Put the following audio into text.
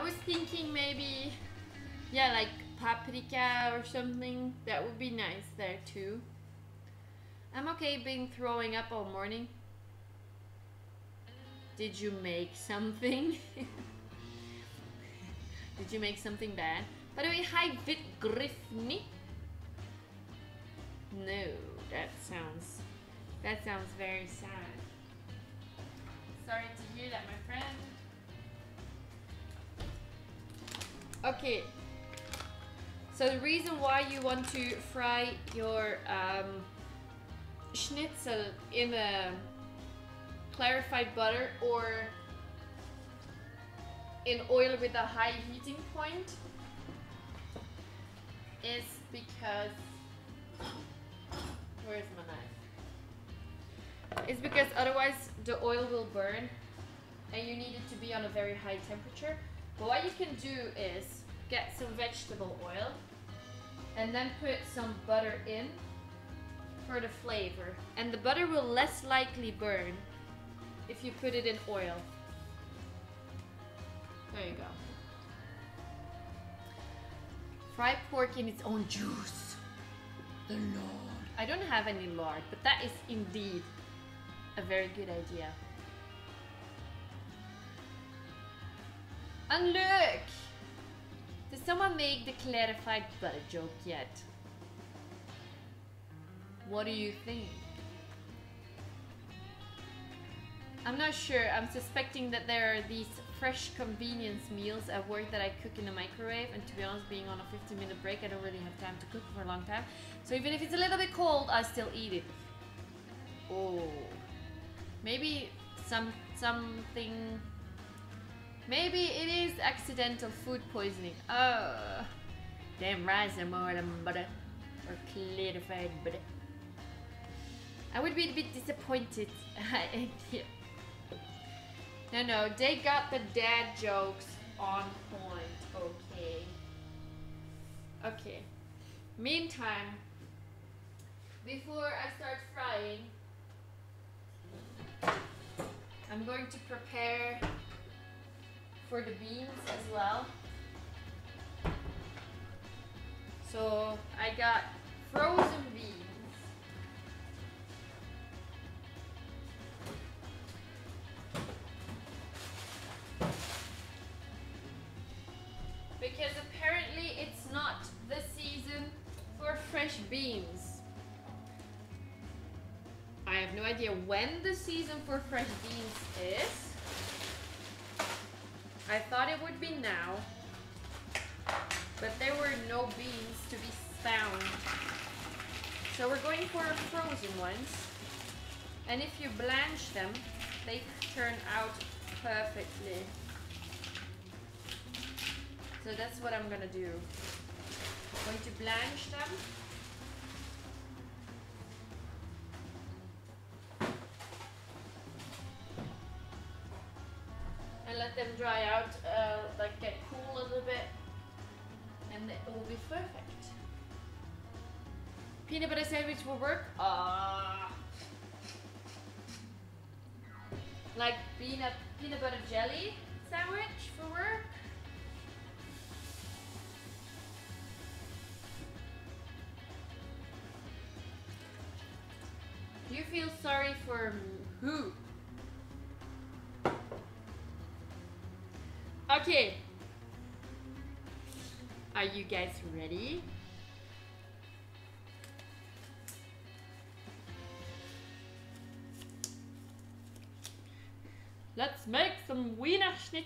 was thinking maybe, yeah, like paprika or something. That would be nice there too. I'm okay being throwing up all morning. Did you make something? Did you make something bad? By the way, hi Vit Griffney. No, that sounds very sad. Sorry to hear that, my friend. Okay. So the reason why you want to fry your schnitzel in a clarified butter or in oil with a high heating point is because, where's my knife? It's because otherwise the oil will burn and you need it to be on a very high temperature. But what you can do is get some vegetable oil and then put some butter in for the flavor. And the butter will less likely burn if you put it in oil. There you go. Fry pork in its own juice. The lard. I don't have any lard, but that is indeed a very good idea. And look! Did someone make the clarified butter joke yet? What do you think? I'm not sure. I'm suspecting that there are these fresh convenience meals at work that I cook in the microwave, and to be honest, being on a 15-minute break, I don't really have time to cook for a long time. So even if it's a little bit cold, I still eat it. Oh. Maybe something... Maybe it is accidental food poisoning. Oh. Damn rice and more than butter. Or clarified butter. I would be a bit disappointed. No, they got the dad jokes on point. Okay. Meantime, before I start frying, I'm going to prepare for the beans as well. So I got frozen beans. Because apparently it's not the season for fresh beans. I have no idea when the season for fresh beans is. I thought it would be now, but there were no beans to be found. So we're going for frozen ones. And if you blanch them, they turn out perfectly. So that's what I'm gonna do. I'm going to blanch them. And let them dry out, like get cool a little bit. And it will be perfect. Peanut butter sandwich will work. Like peanut butter jelly sandwich for work. Do you feel sorry for who? Okay. Are you guys ready? Let's make some Wiener Schnitzel.